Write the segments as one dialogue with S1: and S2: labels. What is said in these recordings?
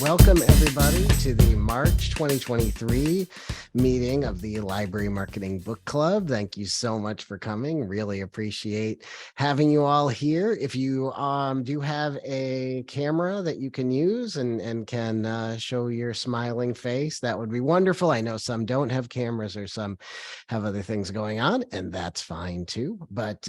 S1: Welcome, everybody, to the March 2023 meeting of the Library Marketing Book Club. Thank you so much for coming. Really appreciate having you all here. If you do have a camera that you can use and can show your smiling face, that would be wonderful. I know some don't have cameras or some have other things going on, and that's fine too. But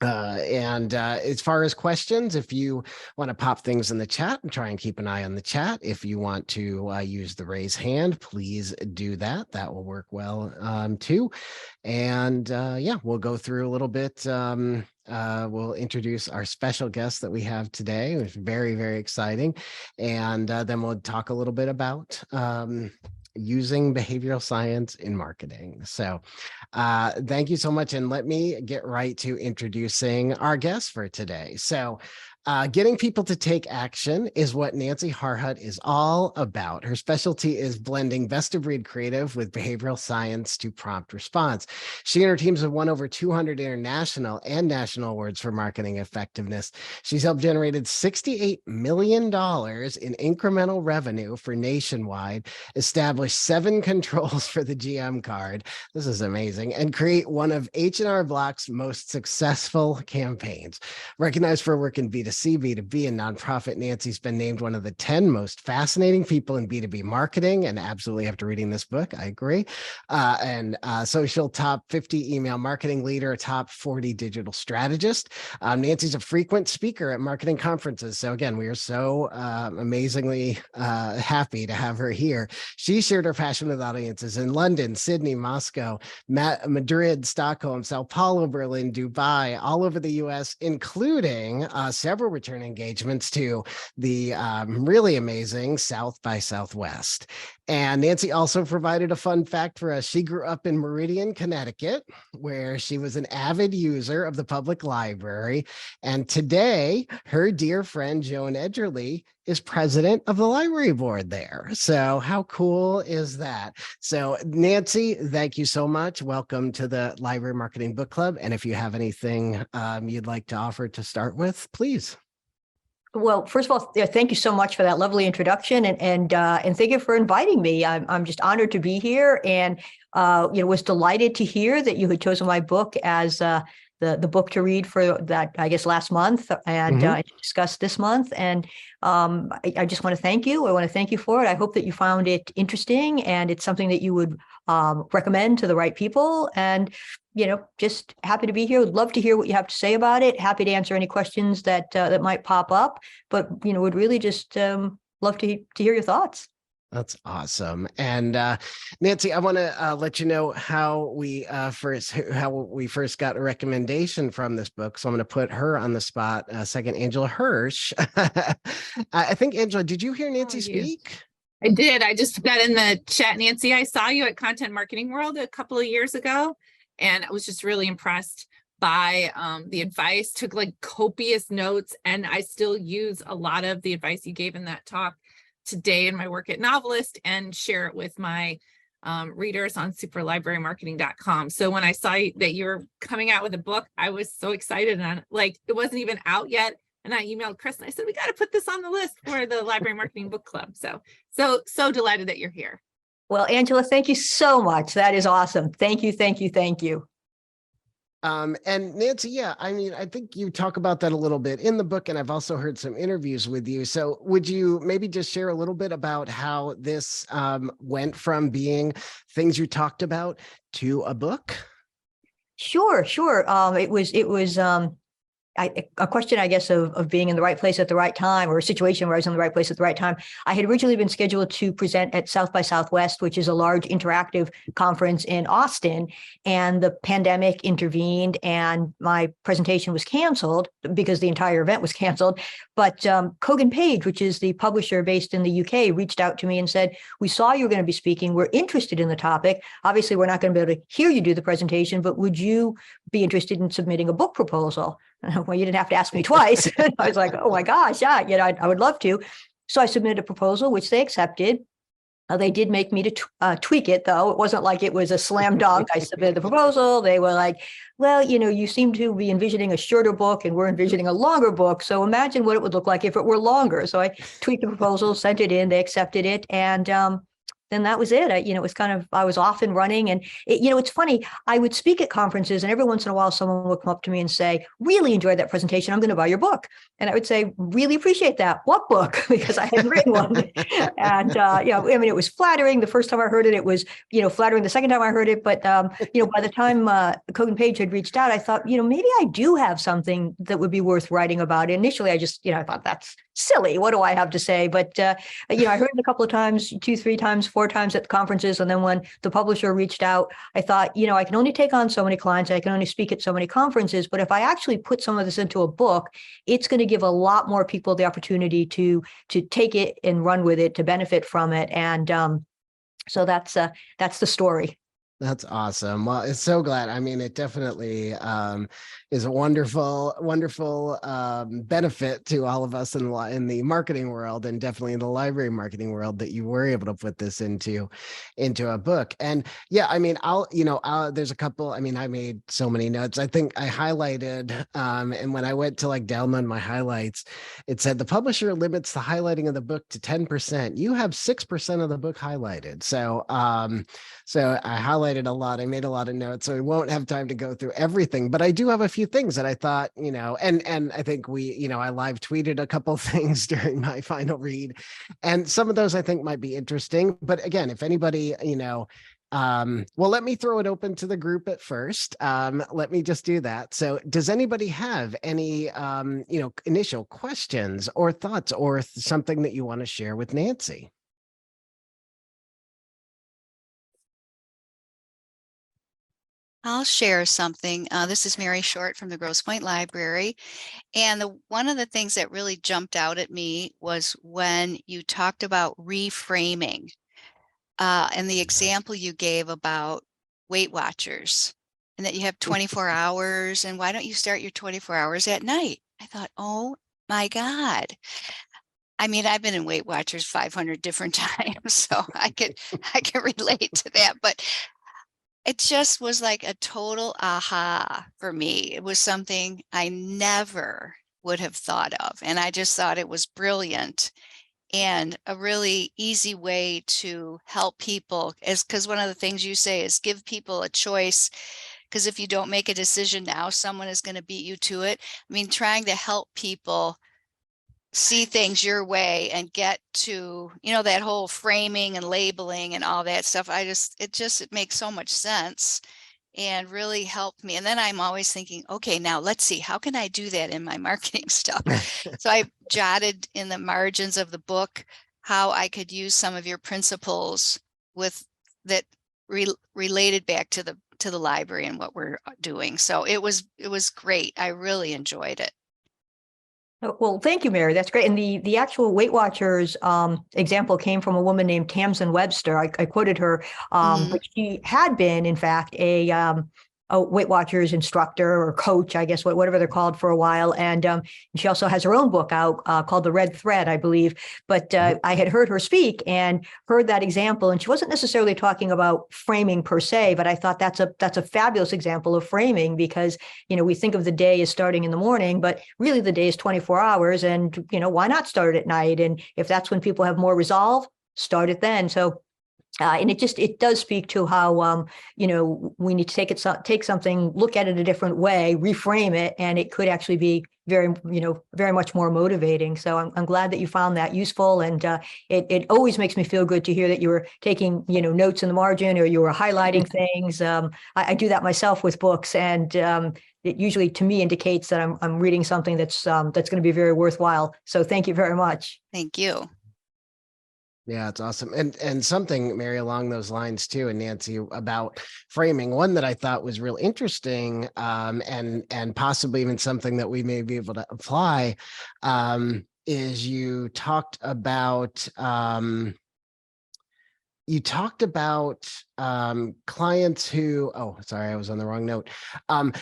S1: as far as questions, if you want to pop things in the chat and try and keep an eye on the chat, if you want to use the raise hand, please do that. That will work well too. And yeah, we'll go through a little bit. We'll introduce our special guest that we have today, which is very, very exciting. And then we'll talk a little bit about using behavioral science in marketing. So thank you so much. And let me get right to introducing our guest for today. So getting people to take action is what Nancy Harhut is all about. Her specialty is blending best-of-breed creative with behavioral science to prompt response. She and her teams have won over 200 international and national awards for marketing effectiveness. She's helped generated $68 million in incremental revenue for Nationwide, established 7 controls for the GM card. This is amazing. And create one of H&R Block's most successful campaigns. Recognized for her work in B2C, B2B, and nonprofit, Nancy's been named one of the 10 most fascinating people in B2B marketing, and absolutely after reading this book, I agree. And social top 50 email marketing leader, a top 40 digital strategist. Nancy's a frequent speaker at marketing conferences. So again, we are so amazingly happy to have her here. She shared her passion with audiences in London, Sydney, Moscow, Madrid, Stockholm, Sao Paulo, Berlin, Dubai, all over the US, including several return engagements to the really amazing South by Southwest. And Nancy also provided a fun fact for us. She grew up in Meridian, Connecticut, where she was an avid user of the public library. And today, her dear friend, Joan Edgerly, is president of the library board there. So how cool is that? So Nancy, thank you so much. Welcome to the Library Marketing Book Club. And if you have anything you'd like to offer to start with, please.
S2: Well, first of all, thank you so much for that lovely introduction, and thank you for inviting me. I'm just honored to be here, and was delighted to hear that you had chosen my book as the book to read for that, I guess, last month and to discuss this month. And I just want to thank you. I want to thank you for it. I hope that you found it interesting and it's something that you would recommend to the right people. And just happy to be here. Would love to hear what you have to say about it. Happy to answer any questions that that might pop up. But would really just love to hear your thoughts.
S1: That's awesome. And Nancy, I want to let you know how we first got a recommendation from this book. So I'm going to put her on the spot. Second, Angela Hirsch. I think, Angela, did you hear Nancy speak?
S3: I did. I just got in the chat. Nancy, I saw you at Content Marketing World a couple of years ago, and I was just really impressed by the advice. Took like copious notes, and I still use a lot of the advice you gave in that talk today in my work at Novelist and share it with my readers on superlibrarymarketing.com. So when I saw that you were coming out with a book, I was so excited, and it wasn't even out yet. And I emailed Chris and I said, we got to put this on the list for the Library Marketing Book Club. So delighted that you're here.
S2: Well, Angela, thank you so much. That is awesome. Thank you, thank you, thank you.
S1: And Nancy, yeah, I mean, I think you talk about that a little bit in the book, and I've also heard some interviews with you. So would you maybe just share a little bit about how this went from being things you talked about to a book?
S2: Sure. It was a question, I guess, of being in the right place at the right time, or a situation where I was in the right place at the right time. I had originally been scheduled to present at South by Southwest, which is a large interactive conference in Austin, and the pandemic intervened and my presentation was canceled because the entire event was canceled. But Kogan Page, which is the publisher based in the UK, reached out to me and said, we saw you were going to be speaking. We're interested in the topic. Obviously, we're not going to be able to hear you do the presentation, but would you be interested in submitting a book proposal? Well, you didn't have to ask me twice. I was like, oh my gosh, yeah, I would love to. So I submitted a proposal, which they accepted. They did make me to tweak it, though. It wasn't like it was a slam dunk. I submitted the proposal. They were like, well, you seem to be envisioning a shorter book and we're envisioning a longer book. So imagine what it would look like if it were longer. So I tweaked the proposal, sent it in, they accepted it. And then that was it. It was kind of, I was off and running. And it's funny, I would speak at conferences and every once in a while, someone would come up to me and say, really enjoyed that presentation. I'm going to buy your book. And I would say, really appreciate that. What book? Because I hadn't written one. And, it was flattering. The first time I heard it, it was, flattering the second time I heard it. But, by the time Kogan Page had reached out, I thought, maybe I do have something that would be worth writing about. Initially, I just, I thought that's silly. What do I have to say? But, I heard it a couple of times, 2, 3 times, 4 times at the conferences. And then when the publisher reached out, I thought, I can only take on so many clients. I can only speak at so many conferences. But if I actually put some of this into a book, it's going to give a lot more people the opportunity to take it and run with it, to benefit from it. And so that's the story.
S1: That's awesome. Well, it's so glad. I mean, it definitely is a wonderful, wonderful benefit to all of us in the marketing world, and definitely in the library marketing world, that you were able to put this into a book. And yeah, I mean, there's a couple. I mean, I made so many notes. I think I highlighted, and when I went to download my highlights, it said the publisher limits the highlighting of the book to 10%. You have 6% of the book highlighted. So I highlighted a lot. I made a lot of notes, so we won't have time to go through everything, but I do have a few things that I thought, and I think I live tweeted a couple things during my final read, and some of those I think might be interesting. But again, if anybody, well, let me throw it open to the group at first. Let me just do that. So does anybody have any, initial questions or thoughts or something that you want to share with Nancy?
S4: I'll share something. This is Mary Short from the Grosse Pointe Library. And one of the things that really jumped out at me was when you talked about reframing and the example you gave about Weight Watchers, and that you have 24 hours. And why don't you start your 24 hours at night? I thought, oh my God. I mean, I've been in Weight Watchers 500 different times, so I can relate to that. But it just was like a total aha for me. It was something I never would have thought of. And I just thought it was brilliant and a really easy way to help people, because one of the things you say is give people a choice, because if you don't make a decision now, someone is going to beat you to it. I mean, trying to help people see things your way and get to, that whole framing and labeling and all that stuff. It makes so much sense and really helped me. And then I'm always thinking, okay, now let's see, how can I do that in my marketing stuff? So I jotted in the margins of the book how I could use some of your principles that related back to the library and what we're doing. So it was great. I really enjoyed it.
S2: Well, thank you, Mary. That's great. And the actual Weight Watchers example came from a woman named Tamsin Webster. I quoted her, but she had been, in fact, a Weight Watchers instructor or coach, I guess, whatever they're called, for a while. And she also has her own book out called The Red Thread, I believe. But I had heard her speak and heard that example. And she wasn't necessarily talking about framing per se, but I thought that's a fabulous example of framing, because, we think of the day as starting in the morning, but really the day is 24 hours. And, why not start at night? And if that's when people have more resolve, start it then. So and it does speak to how, we need to take something, look at it a different way, reframe it, and it could actually be very much more motivating. So I'm glad that you found that useful. And it always makes me feel good to hear that you were taking, notes in the margin, or you were highlighting things. I do that myself with books, and it usually, to me, indicates that I'm reading something that's going to be very worthwhile. So thank you very much.
S4: Thank you.
S1: Yeah, it's awesome. And something, Mary, along those lines too, and Nancy, about framing, one that I thought was real interesting, and possibly even something that we may be able to apply, is you talked about clients who, oh, sorry, I was on the wrong note.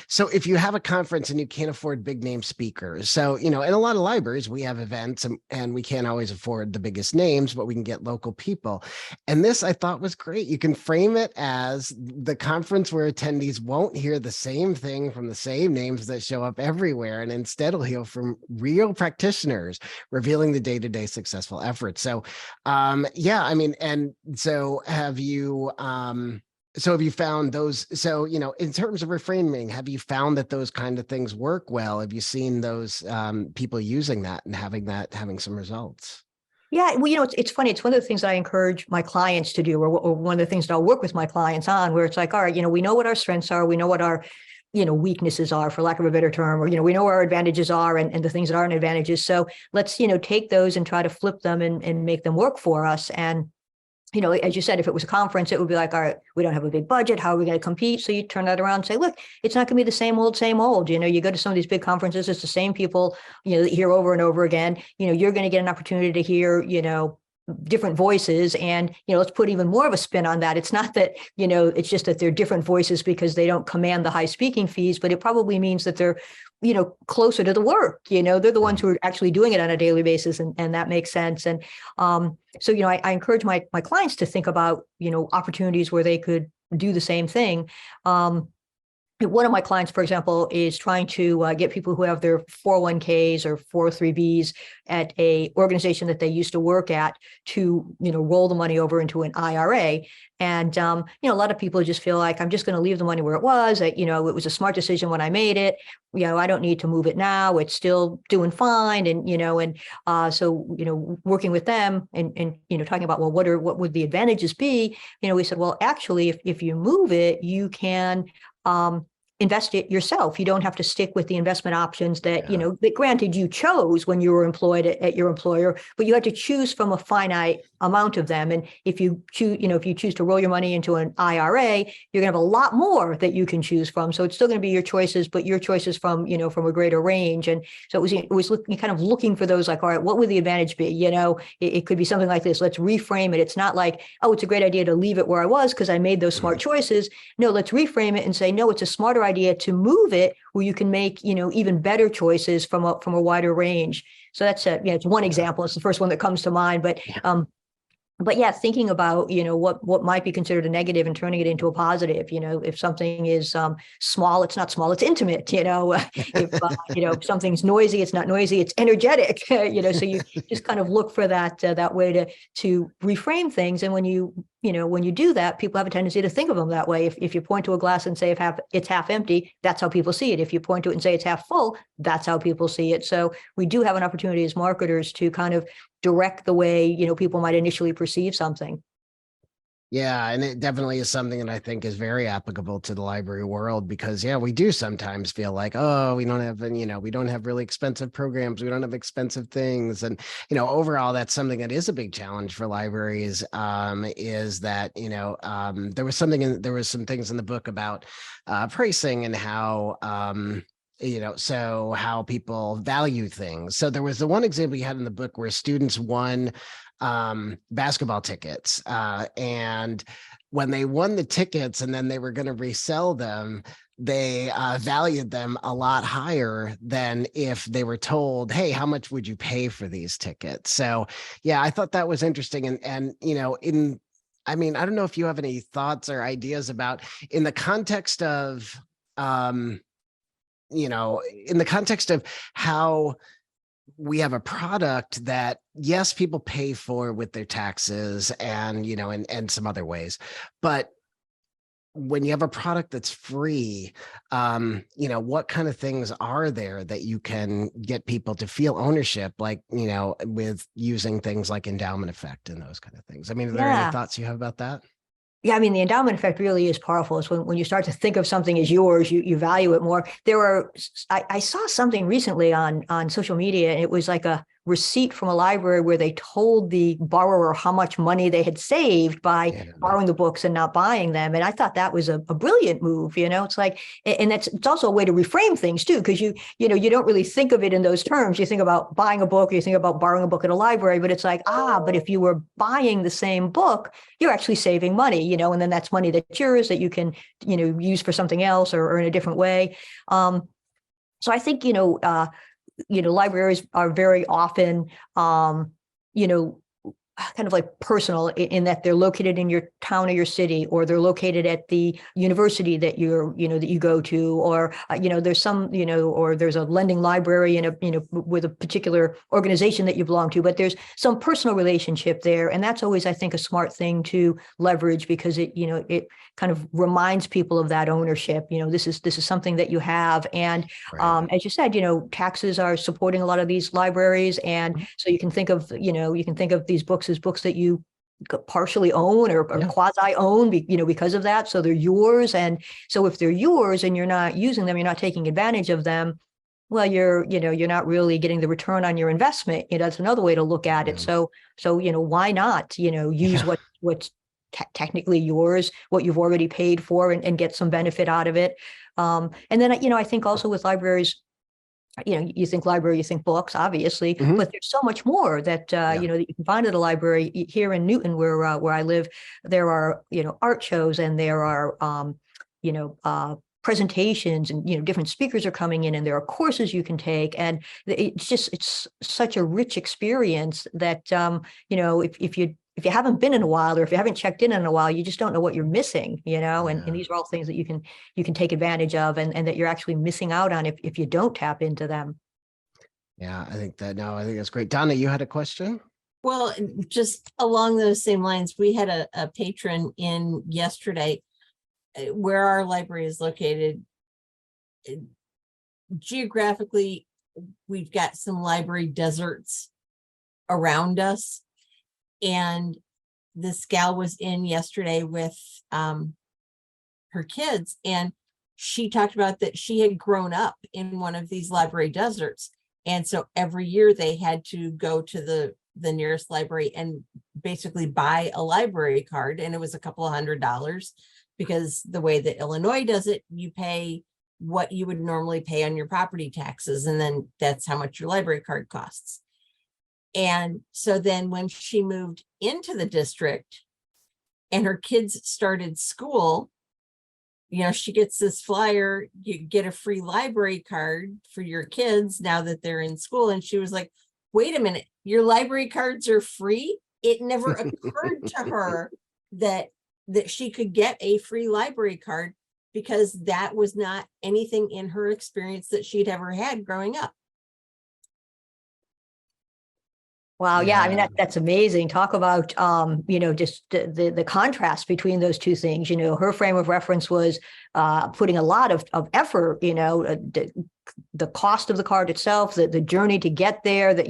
S1: So if you have a conference and you can't afford big name speakers, so, in a lot of libraries, we have events and we can't always afford the biggest names, but we can get local people. And this I thought was great. You can frame it as the conference where attendees won't hear the same thing from the same names that show up everywhere. And instead will hear from real practitioners revealing the day-to-day successful efforts. So yeah, I mean, and so have you found those, so, in terms of reframing, have you found that those kind of things work well? Have you seen those people using that and having some results?
S2: Yeah, well, it's funny. It's one of the things that I encourage my clients to do, or one of the things that I'll work with my clients on, where it's like, all right, we know what our strengths are. We know what our, weaknesses are, for lack of a better term, or, we know where our advantages are and the things that aren't advantages. So let's, take those and try to flip them and make them work for us. And as you said, if it was a conference, it would be like, all right, we don't have a big budget. How are we going to compete? So you turn that around and say, look, it's not going to be the same old, same old. You go to some of these big conferences, it's the same people, that you hear over and over again. You're going to get an opportunity to hear, different voices. And, let's put even more of a spin on that. It's not that, it's just that they're different voices because they don't command the high speaking fees, but it probably means that they're, closer to the work. They're the ones who are actually doing it on a daily basis. And that makes sense. And so, I encourage my clients to think about, opportunities where they could do the same thing. One of my clients, for example, is trying to get people who have their 401ks or 403bs at a organization that they used to work at to, roll the money over into an IRA. And, a lot of people just feel like, I'm just going to leave the money where it was. It was a smart decision when I made it. I don't need to move it now. It's still doing fine. And, so, working with them and talking about, well, what would the advantages be? We said, well, actually, if you move it, you can, invest it yourself. You don't have to stick with the investment options that, that granted you chose when you were employed at your employer, but you had to choose from a finite amount of them. And if you choose to roll your money into an IRA, you're gonna have a lot more that you can choose from. So it's still gonna be your choices, but your choices from, from a greater range. And so it was looking for those, like, all right, what would the advantage be? It could be something like this. Let's reframe it. It's not like, oh, it's a great idea to leave it where I was because I made those smart choices. No, let's reframe it and say, no, it's a smarter idea to move it where you can make, even better choices from a wider range. So that's it's one example. It's the first one that comes to mind, but yeah, thinking about, what might be considered a negative and turning it into a positive. If something is small, it's not small, it's intimate. If something's noisy, it's not noisy, it's energetic. So you just kind of look for that way to reframe things. And when you do that, people have a tendency to think of them that way. If you point to a glass and say it's half empty, that's how people see it. If you point to it and say it's half full, that's how people see it. So we do have an opportunity as marketers to kind of direct the way, people might initially perceive something.
S1: Yeah, and it definitely is something that I think is very applicable to the library world because, we do sometimes feel like, oh, we don't have, we don't have really expensive programs. We don't have expensive things. And, overall, that's something that is a big challenge for libraries is that, there was some things in the book about pricing and how, so how people value things. So there was the one example you had in the book where students won basketball tickets. And when they won the tickets and then they were going to resell them, they valued them a lot higher than if they were told, hey, how much would you pay for these tickets? So, yeah, I thought that was interesting. And I don't know if you have any thoughts or ideas about in the context of, how we have a product that, yes, people pay for with their taxes and, and some other ways, but when you have a product that's free, what kind of things are there that you can get people to feel ownership, like, with using things like endowment effect and those kind of things? I mean, are there any thoughts you have about that?
S2: Yeah, I mean, the endowment effect really is powerful. It's when you start to think of something as yours, you value it more. I saw something recently on social media, and it was like a receipt from a library where they told the borrower how much money they had saved by borrowing the books and not buying them. And I thought that was a brilliant move. It's like, and it's also a way to reframe things too, because you don't really think of it in those terms. You think about buying a book, you think about borrowing a book at a library, but it's like, but if you were buying the same book, you're actually saving money, and then that's money that's yours that you can, use for something else or in a different way. So I think, libraries are very often, kind of like personal in that they're located in your town or your city, or they're located at the university that that you go to, or, there's some, or there's a lending library in with a particular organization that you belong to, but there's some personal relationship there. And that's always, I think, a smart thing to leverage, because it kind of reminds people of that ownership. This is something that you have. And as you said, taxes are supporting a lot of these libraries. And so you can think of, these books as books that you partially own or quasi own, because of that. So they're yours. And so if they're yours and you're not using them, you're not taking advantage of them, well, you're not really getting the return on your investment. That's another way to look at it. So why not, use what's technically yours, what you've already paid for, and get some benefit out of it. And then, I think also with libraries, you think library, you think books, obviously, but there's so much more that, that you can find at a library. Here in Newton, where I live, there are, art shows, and there are, presentations, and, different speakers are coming in, and there are courses you can take. And it's such a rich experience that, if you haven't been in a while, or if you haven't checked in a while, you just don't know what you're missing, and these are all things that you can take advantage of, and that you're actually missing out on if you don't tap into them.
S1: Yeah, I think that's great. Donna, you had a question?
S5: Well, just along those same lines, we had a patron in yesterday where our library is located. Geographically, we've got some library deserts around us. And this gal was in yesterday with her kids, and she talked about that she had grown up in one of these library deserts. And so every year they had to go to the nearest library and basically buy a library card. And it was a couple of $100, because the way that Illinois does it, you pay what you would normally pay on your property taxes. And then that's how much your library card costs. And so then when she moved into the district and her kids started school, she gets this flyer, you get a free library card for your kids now that they're in school. And she was like, wait a minute, your library cards are free? It never occurred to her that she could get a free library card, because that was not anything in her experience that she'd ever had growing up.
S2: Wow. Yeah. I mean, that's amazing. Talk about, just the contrast between those two things. Her frame of reference was putting a lot of effort, the cost of the card itself, the journey to get there, that,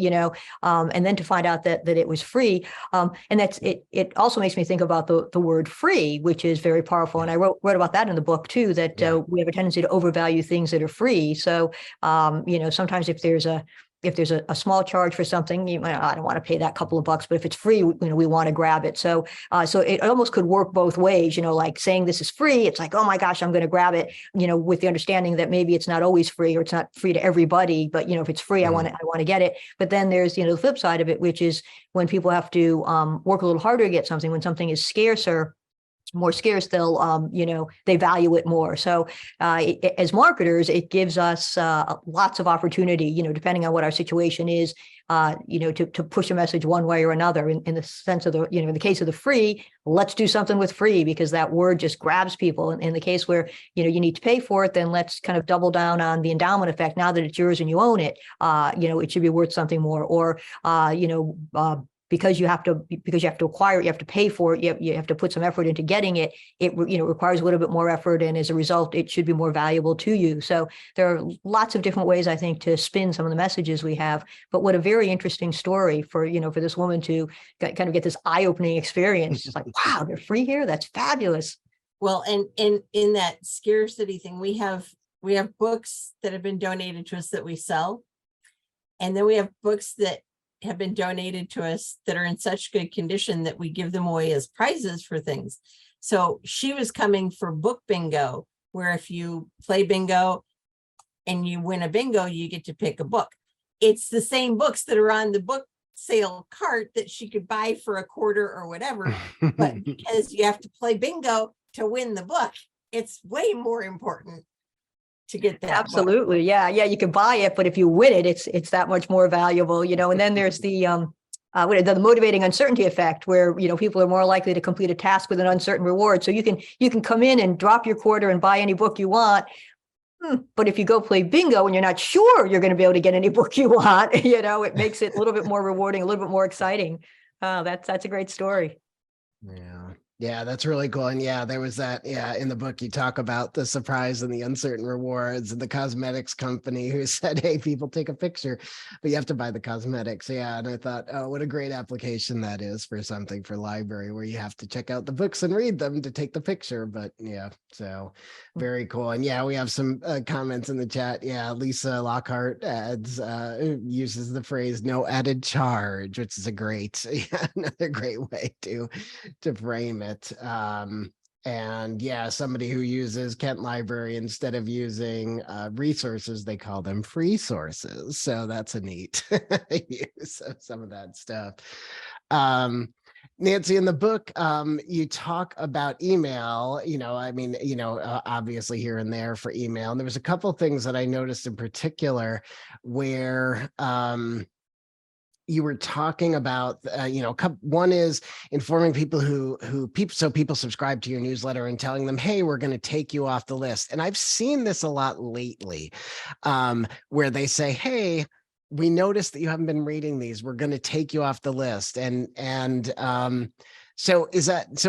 S2: and then to find out that it was free. And that's it. It also makes me think about the word free, which is very powerful. And I wrote about that in the book too, that we have a tendency to overvalue things that are free. So, sometimes if there's a small charge for something, I don't want to pay that couple of bucks, but if it's free, we want to grab it. So it almost could work both ways, like saying this is free. It's like, oh my gosh, I'm going to grab it, with the understanding that maybe it's not always free, or it's not free to everybody, but if it's free, I want to get it. But then there's, the flip side of it, which is when people have to work a little harder to get something, when something is scarcer, more scarce, they'll, they value it more. So as marketers, it gives us lots of opportunity, depending on what our situation is, to push a message one way or another. In the sense of in the case of the free, let's do something with free, because that word just grabs people. And in the case where, you need to pay for it, then let's kind of double down on the endowment effect. Now that it's yours and you own it, it should be worth something more. Or, because you have to acquire it, you have to pay for it, you have to put some effort into getting it. It requires a little bit more effort, and as a result, it should be more valuable to you. So there are lots of different ways, I think, to spin some of the messages we have. But what a very interesting story for this woman to kind of get this eye-opening experience. It's like, wow, they're free here. That's fabulous.
S5: Well, and in that scarcity thing, we have books that have been donated to us that we sell, and then we have books that have been donated to us that are in such good condition that we give them away as prizes for things. So she was coming for book bingo, where if you play bingo and you win a bingo, you get to pick a book. It's the same books that are on the book sale cart that she could buy for a quarter or whatever. But because you have to play bingo to win the book, it's way more important to get that book.
S2: Absolutely. Yeah. Yeah. You can buy it, but if you win it, it's that much more valuable, you know. And then there's the motivating uncertainty effect, where, you know, people are more likely to complete a task with an uncertain reward. So you can come in and drop your quarter and buy any book you want. But if you go play bingo and you're not sure you're going to be able to get any book you want, you know, it makes it a little bit more rewarding, a little bit more exciting. That's a great story.
S1: Yeah, that's really cool. And yeah, there was that. Yeah, in the book, you talk about the surprise and the uncertain rewards, and the cosmetics company who said, "Hey, people, take a picture, but you have to buy the cosmetics." Yeah, and I thought, oh, what a great application that is for something for library, where you have to check out the books and read them to take the picture. But yeah, so very cool. And yeah, we have some comments in the chat. Yeah, Lisa Lockhart uses the phrase "no added charge," which is another great way to frame it. And yeah, somebody who uses Kent Library, instead of using resources, they call them free sources. So that's a neat use of some of that stuff. Nancy, in the book, you talk about email, obviously here and there for email. And there was a couple of things that I noticed in particular where you were talking about, one is informing people so people subscribe to your newsletter and telling them, hey, we're going to take you off the list. And I've seen this a lot lately, where they say, hey, we noticed that you haven't been reading these. We're going to take you off the list. So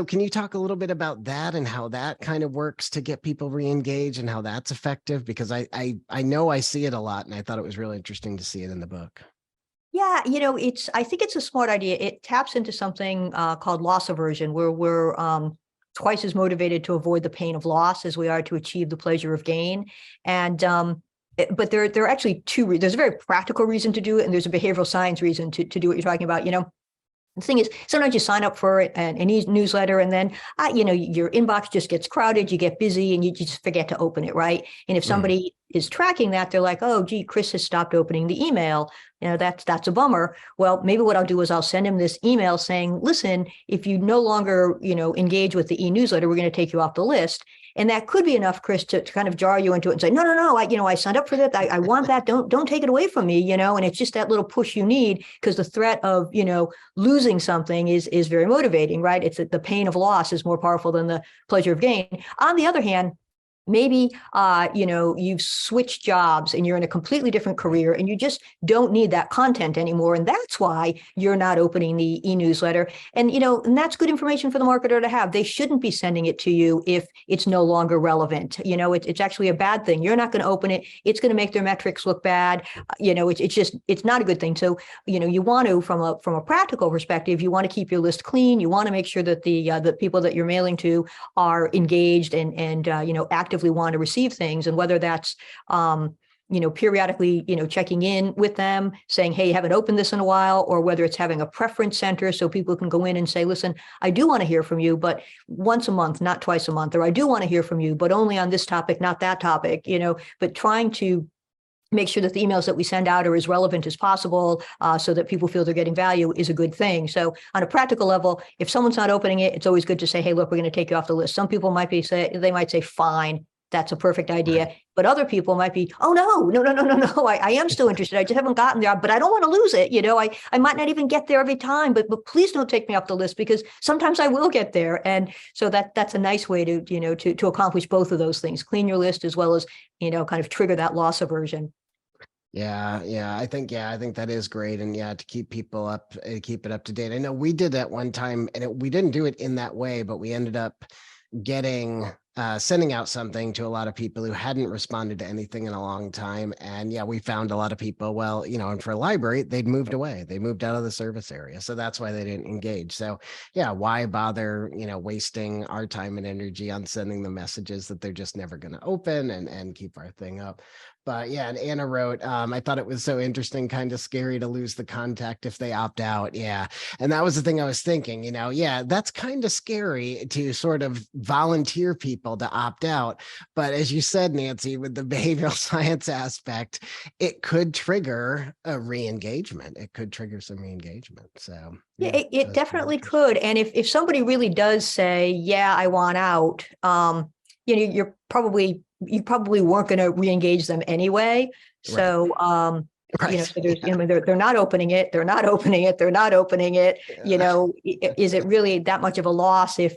S1: can you talk a little bit about that and how that kind of works to get people re-engaged and how that's effective? Because I know I see it a lot, and I thought it was really interesting to see it in the book.
S2: Yeah, I think it's a smart idea. It taps into something called loss aversion, where we're twice as motivated to avoid the pain of loss as we are to achieve the pleasure of gain. And but there are actually there's a very practical reason to do it, and there's a behavioral science reason to do what you're talking about. The thing is, sometimes you sign up for an newsletter, and then, your inbox just gets crowded, you get busy, and you just forget to open it, right? And if somebody is tracking that, they're like, oh, gee, Chris has stopped opening the email. That's a bummer. Well, maybe what I'll do is I'll send him this email saying, listen, if you no longer, engage with the e-newsletter, we're going to take you off the list. And that could be enough, Chris, to kind of jar you into it and say, no, I signed up for that. I want that. Don't take it away from me, and it's just that little push you need, because the threat of, losing something is very motivating, right? It's the pain of loss is more powerful than the pleasure of gain. On the other hand, maybe, you've switched jobs and you're in a completely different career and you just don't need that content anymore. And that's why you're not opening the e-newsletter. And, and that's good information for the marketer to have. They shouldn't be sending it to you if it's no longer relevant. It's actually a bad thing. You're not going to open it. It's going to make their metrics look bad. It's not a good thing. So, you want to, from a practical perspective, you want to keep your list clean. You want to make sure that the people that you're mailing to are engaged and actively want to receive things, and whether that's periodically checking in with them saying, hey, you haven't opened this in a while, or whether it's having a preference center so people can go in and say, listen, I do want to hear from you, but once a month, not twice a month, or I do want to hear from you, but only on this topic, not that topic, but trying to make sure that the emails that we send out are as relevant as possible, so that people feel they're getting value, is a good thing. So on a practical level, if someone's not opening it, it's always good to say, hey, look, we're going to take you off the list. Some people might say, fine, that's a perfect idea. Right. But other people might be, oh, no, I am still interested. I just haven't gotten there, but I don't want to lose it. I might not even get there every time, but please don't take me off the list, because sometimes I will get there. And so that's a nice way to accomplish both of those things, clean your list as well as, kind of trigger that loss aversion.
S1: Yeah. I think that is great. And to keep people up, keep it up to date. I know we did that one time, and we didn't do it in that way, but we ended up sending out something to a lot of people who hadn't responded to anything in a long time. And we found a lot of people, and for a library, they'd moved away. They moved out of the service area. So that's why they didn't engage. So why bother, wasting our time and energy on sending them messages that they're just never going to open and keep our thing up. But yeah, and Anna wrote, I thought it was so interesting, kind of scary to lose the contact if they opt out. Yeah. And that was the thing I was thinking, yeah, that's kind of scary to sort of volunteer people to opt out. But as you said, Nancy, with the behavioral science aspect, it could trigger a re-engagement. It could trigger some re-engagement. So
S2: Yeah, it
S1: that's very
S2: definitely
S1: interesting.
S2: could. And if somebody really does say, yeah, I want out, you probably weren't going to re-engage them anyway. So,
S1: Right.
S2: so there's, they're not opening it, they're not opening it, they're not opening it.
S1: Yeah.
S2: Is it really that much of a loss if,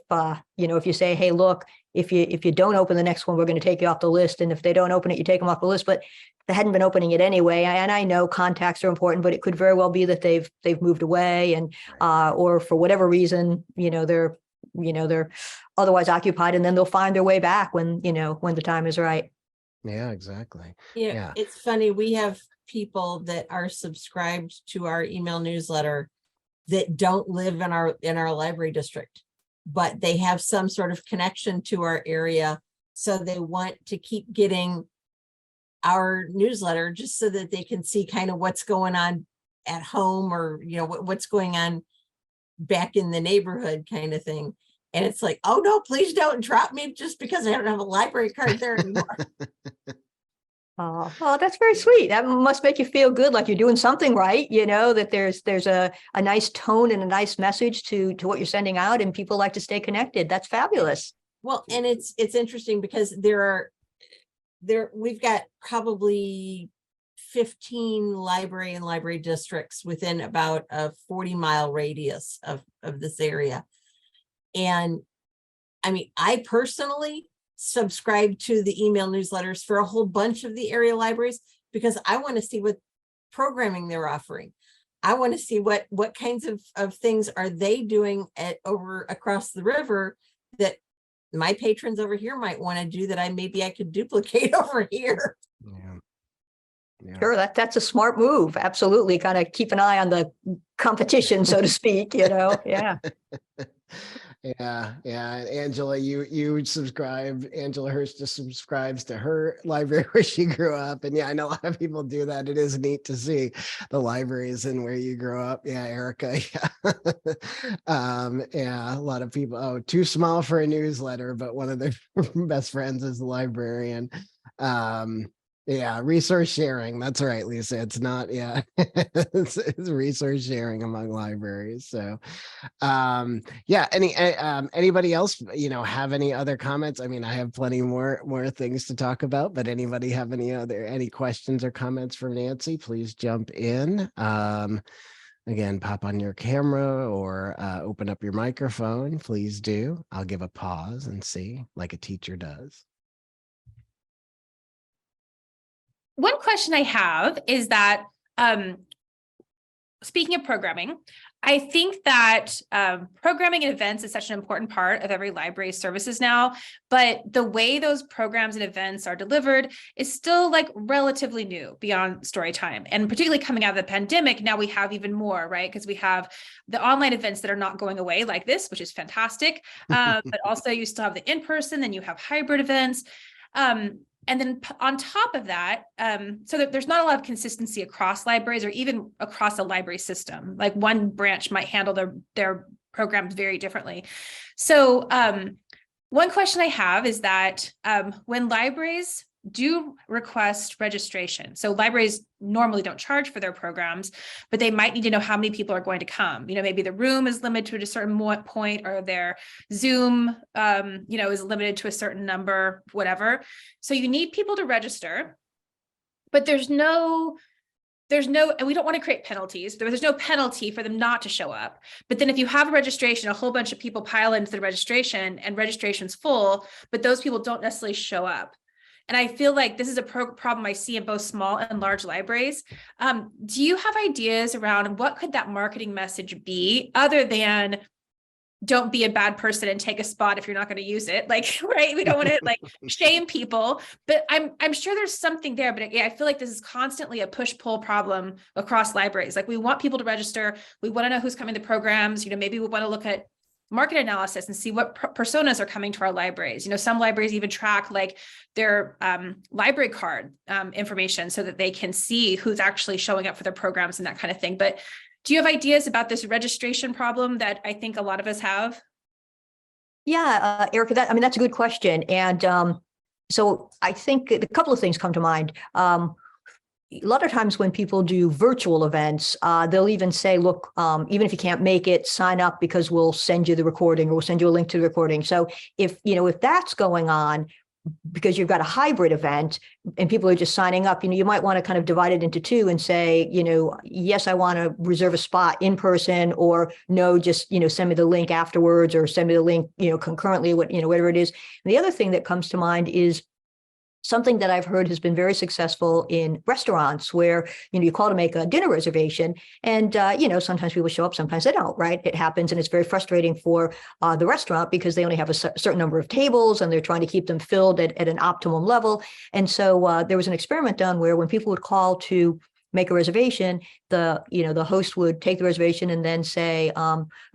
S2: if you say, hey, look, if you don't open the next one, we're going to take you off the list. And if they don't open it, you take them off the list. But they hadn't been opening it anyway. And I know contacts are important, but it could very well be that they've moved away and, or for whatever reason, they're otherwise occupied, and then they'll find their way back when the time is right.
S1: Yeah, exactly.
S5: Yeah, it's funny. We have people that are subscribed to our email newsletter that don't live in our library district, but they have some sort of connection to our area. So they want to keep getting our newsletter just so that they can see kind of what's going on at home, or, what's going on back in the neighborhood kind of thing. And it's like, oh no, please don't drop me just because I don't have a library card there anymore.
S2: Oh, that's very sweet. That must make you feel good, like you're doing something right, that there's a nice tone and a nice message to what you're sending out, and people like to stay connected. That's fabulous.
S5: Well, and it's interesting because we've got probably 15 library and library districts within about a 40-mile radius of this area. And I mean, I personally subscribe to the email newsletters for a whole bunch of the area libraries because I want to see what programming they're offering. I want to see what kinds of things are they doing over across the river that my patrons over here might want to do that maybe I could duplicate over here.
S1: Yeah.
S2: Sure, that's a smart move. Absolutely. Kind of keep an eye on the competition, so to speak, Yeah.
S1: Yeah. Angela, you subscribe. Angela Hurst just subscribes to her library where she grew up. And yeah, I know a lot of people do that. It is neat to see the libraries and where you grew up. Yeah, Erica. Yeah. Yeah, a lot of people, too small for a newsletter, but one of their best friends is the librarian. Yeah, resource sharing. That's right, Lisa. It's not, it's resource sharing among libraries. So yeah, anybody else, have any other comments? I mean, I have plenty more things to talk about, but anybody have any questions or comments for Nancy? Please jump in. Again, pop on your camera or open up your microphone. Please do. I'll give a pause and see, like a teacher does.
S6: One question I have is that, speaking of programming, I think that programming and events is such an important part of every library's services now, but the way those programs and events are delivered is still like relatively new beyond story time. And particularly coming out of the pandemic, now we have even more, right? Because we have the online events that are not going away like this, which is fantastic. But also you still have the in-person, then you have hybrid events. And then on top of that, so that there's not a lot of consistency across libraries or even across a library system. Like one branch might handle their programs very differently. So one question I have is that when libraries do request registration, so libraries normally don't charge for their programs, but they might need to know how many people are going to come. Maybe the room is limited to a certain point, or their Zoom, is limited to a certain number, whatever. So you need people to register, but there's no, and we don't want to create penalties. There's no penalty for them not to show up. But then if you have a registration, a whole bunch of people pile into the registration and registration's full, but those people don't necessarily show up. And I feel like this is a problem I see in both small and large libraries. Do you have ideas around what could that marketing message be, other than don't be a bad person and take a spot if you're not going to use it? Like, right? We don't want to shame people, but I'm sure there's something there. But I feel like this is constantly a push-pull problem across libraries. Like, we want people to register. We want to know who's coming to programs. Maybe we want to look at market analysis and see what personas are coming to our libraries. You know, some libraries even track like their library card information so that they can see who's actually showing up for their programs and that kind of thing. But do you have ideas about this registration problem that I think a lot of us have?
S2: Yeah, Erica, that's a good question. And so I think a couple of things come to mind. A lot of times when people do virtual events, they'll even say, look, even if you can't make it, sign up because we'll send you the recording or we'll send you a link to the recording. So if that's going on, because you've got a hybrid event and people are just signing up, you might want to kind of divide it into two and say, yes, I want to reserve a spot in person, or no, just, send me the link afterwards, or send me the link, concurrently, whatever it is. And the other thing that comes to mind is something that I've heard has been very successful in restaurants where, you call to make a dinner reservation and, sometimes people show up, sometimes they don't, right? It happens. And it's very frustrating for the restaurant because they only have a certain number of tables and they're trying to keep them filled at an optimum level. And so there was an experiment done where when people would call to make a reservation, the host would take the reservation and then say,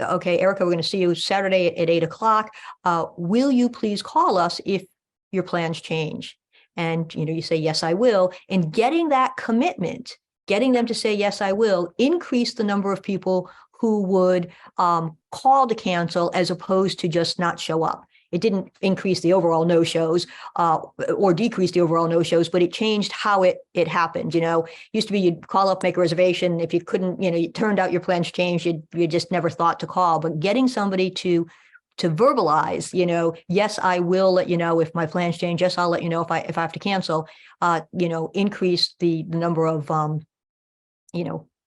S2: okay, Erica, we're going to see you Saturday at 8:00. Will you please call us if your plans change? And, you say, yes, I will. And getting that commitment, getting them to say, yes, I will, increase the number of people who would call to cancel as opposed to just not show up. It didn't increase the overall no-shows or decrease the overall no-shows, but it changed how it happened. Used to be you'd call up, make a reservation. If you couldn't, it turned out your plans changed, you just never thought to call. But getting somebody to verbalize, yes, I will let you know if my plans change. Yes, I'll let you know if I have to cancel, increase the number of,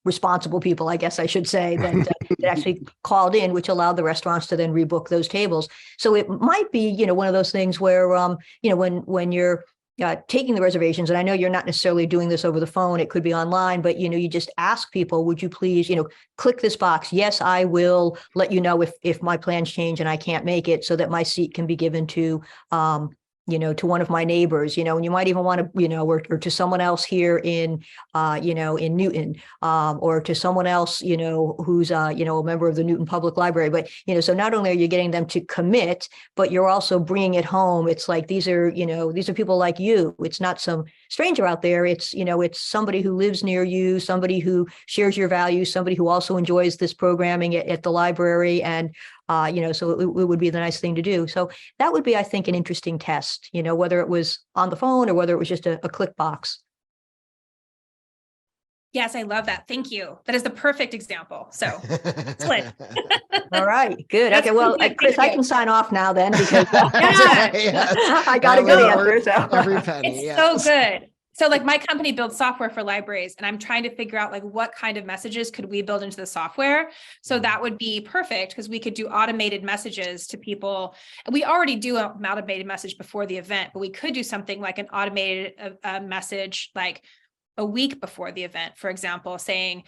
S2: responsible people, I guess I should say, that, that actually called in, which allowed the restaurants to then rebook those tables. So it might be, one of those things where, when you're taking the reservations, and I know you're not necessarily doing this over the phone, it could be online, but, you just ask people, would you please, click this box. Yes, I will let you know if my plans change and I can't make it, so that my seat can be given to, to one of my neighbors, and you might even want to, or to someone else here in, in Newton, or to someone else, who's, a member of the Newton Public Library. But, so not only are you getting them to commit, but you're also bringing it home. It's like, these are people like you. It's not some stranger out there. It's, it's somebody who lives near you, somebody who shares your values, somebody who also enjoys this programming at the library. And, so it would be the nice thing to do. So that would be, I think, an interesting test, whether it was on the phone or whether it was just a click box.
S6: Yes, I love that. Thank you. That is the perfect example. So split.
S2: All right, good. Okay, well, Chris, I can sign off now then, because
S1: Yes.
S2: I got a good answer. So
S1: Every penny.
S6: It's so good. So like my company builds software for libraries, and I'm trying to figure out like what kind of messages could we build into the software. So that would be perfect because we could do automated messages to people. And we already do an automated message before the event, but we could do something like an automated message like a week before the event, for example, saying,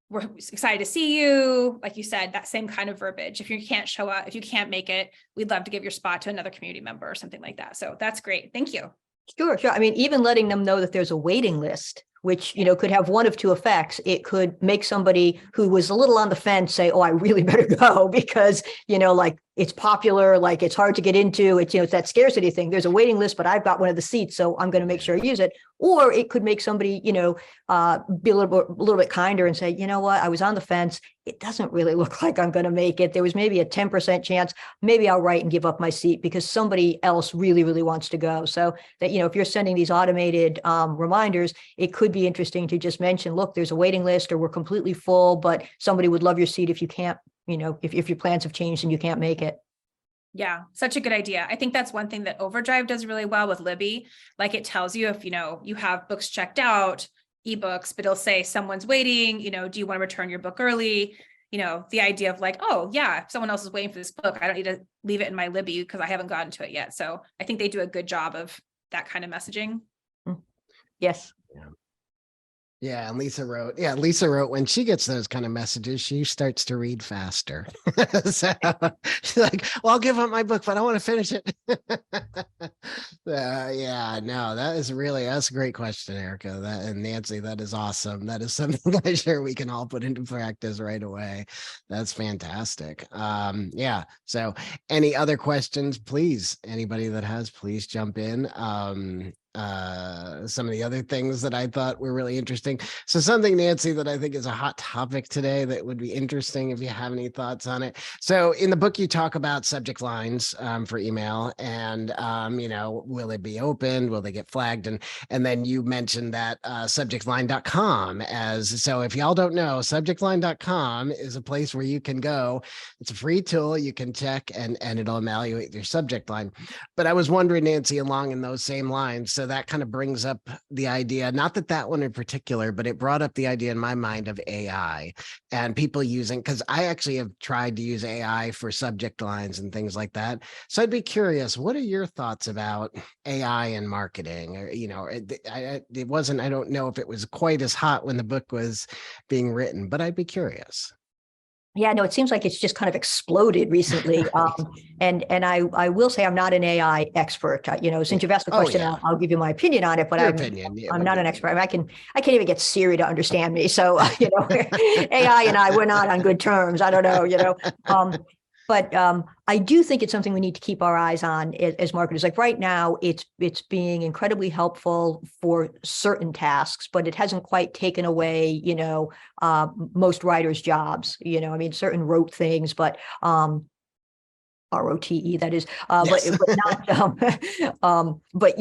S6: we're excited to see you. Like you said, that same kind of verbiage. If you can't show up, if you can't make it, we'd love to give your spot to another community member or something like that. So that's great. Thank you.
S2: Sure. I mean, even letting them know that there's a waiting list, which, could have one of two effects. It could make somebody who was a little on the fence say, oh, I really better go because, like it's popular, like it's hard to get into. It's, it's that scarcity thing. There's a waiting list, but I've got one of the seats, so I'm going to make sure I use it. Or it could make somebody, be a little bit kinder and say, you know what, I was on the fence. It doesn't really look like I'm going to make it. There was maybe a 10% chance. Maybe I'll write and give up my seat because somebody else really, really wants to go. So that, if you're sending these automated reminders, it could be interesting to just mention, look, there's a waiting list, or we're completely full, but somebody would love your seat if you can't, if your plans have changed and you can't make it.
S6: Yeah, such a good idea. I think that's one thing that Overdrive does really well with Libby. Like it tells you if, you have books checked out, ebooks, but it'll say someone's waiting, do you want to return your book early? The idea of like, oh yeah, if someone else is waiting for this book, I don't need to leave it in my Libby because I haven't gotten to it yet. So I think they do a good job of that kind of messaging.
S2: Yes.
S1: Yeah. Yeah, and Lisa wrote when she gets those kind of messages, she starts to read faster. So she's like, well, I'll give up my book, but I want to finish it. Yeah, no, that's a great question, Erica. That and Nancy, that is awesome. That is something I'm sure we can all put into practice right away. That's fantastic. Yeah. So any other questions, please, anybody that has, please jump in. Some of the other things that I thought were really interesting. So something, Nancy, that I think is a hot topic today that would be interesting if you have any thoughts on it. So in the book, you talk about subject lines for email and, will it be opened? Will they get flagged? And then you mentioned that subjectline.com so if y'all don't know, subjectline.com is a place where you can go. It's a free tool. You can check and it'll evaluate your subject line. But I was wondering, Nancy, along in those same lines, so that kind of brings up the idea, not that one in particular, but it brought up the idea in my mind of AI and people using, because I actually have tried to use AI for subject lines and things like that. So I'd be curious, what are your thoughts about AI and marketing? Or, it wasn't, I don't know if it was quite as hot when the book was being written, but I'd be curious.
S2: Yeah, no, it seems like it's just kind of exploded recently. And I will say I'm not an AI expert. Since you've asked the question,
S1: yeah.
S2: I'll give you my opinion on it. But
S1: Your opinion. Yeah,
S2: I'm not an expert. I mean, I can't even get Siri to understand me. So AI and we're not on good terms. I don't know. But I do think it's something we need to keep our eyes on as marketers. Like right now, it's being incredibly helpful for certain tasks, but it hasn't quite taken away, most writers' jobs. I mean, certain rote things, but ROTE, that is,
S1: Yes.
S2: but not, but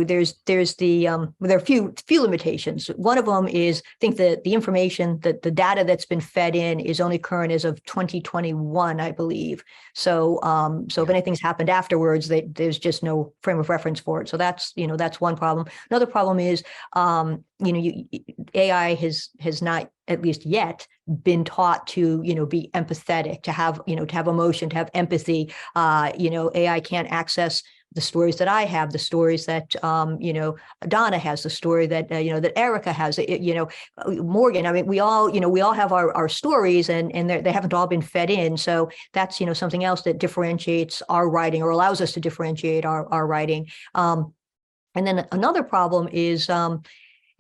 S2: there's there are few limitations. One of them is, I think that the information that the data that's been fed in is only current as of 2021, I believe. So, if anything's happened afterwards, there's just no frame of reference for it. So that's one problem. Another problem is, AI has not, at least yet, been taught to be empathetic, to have emotion, to have empathy. AI can't access the stories that I have, the stories that Donna has, the story that that Erica has, Morgan. I mean, we all have our stories, and they haven't all been fed in. So that's something else that differentiates our writing, or allows us to differentiate our writing. And then another problem is,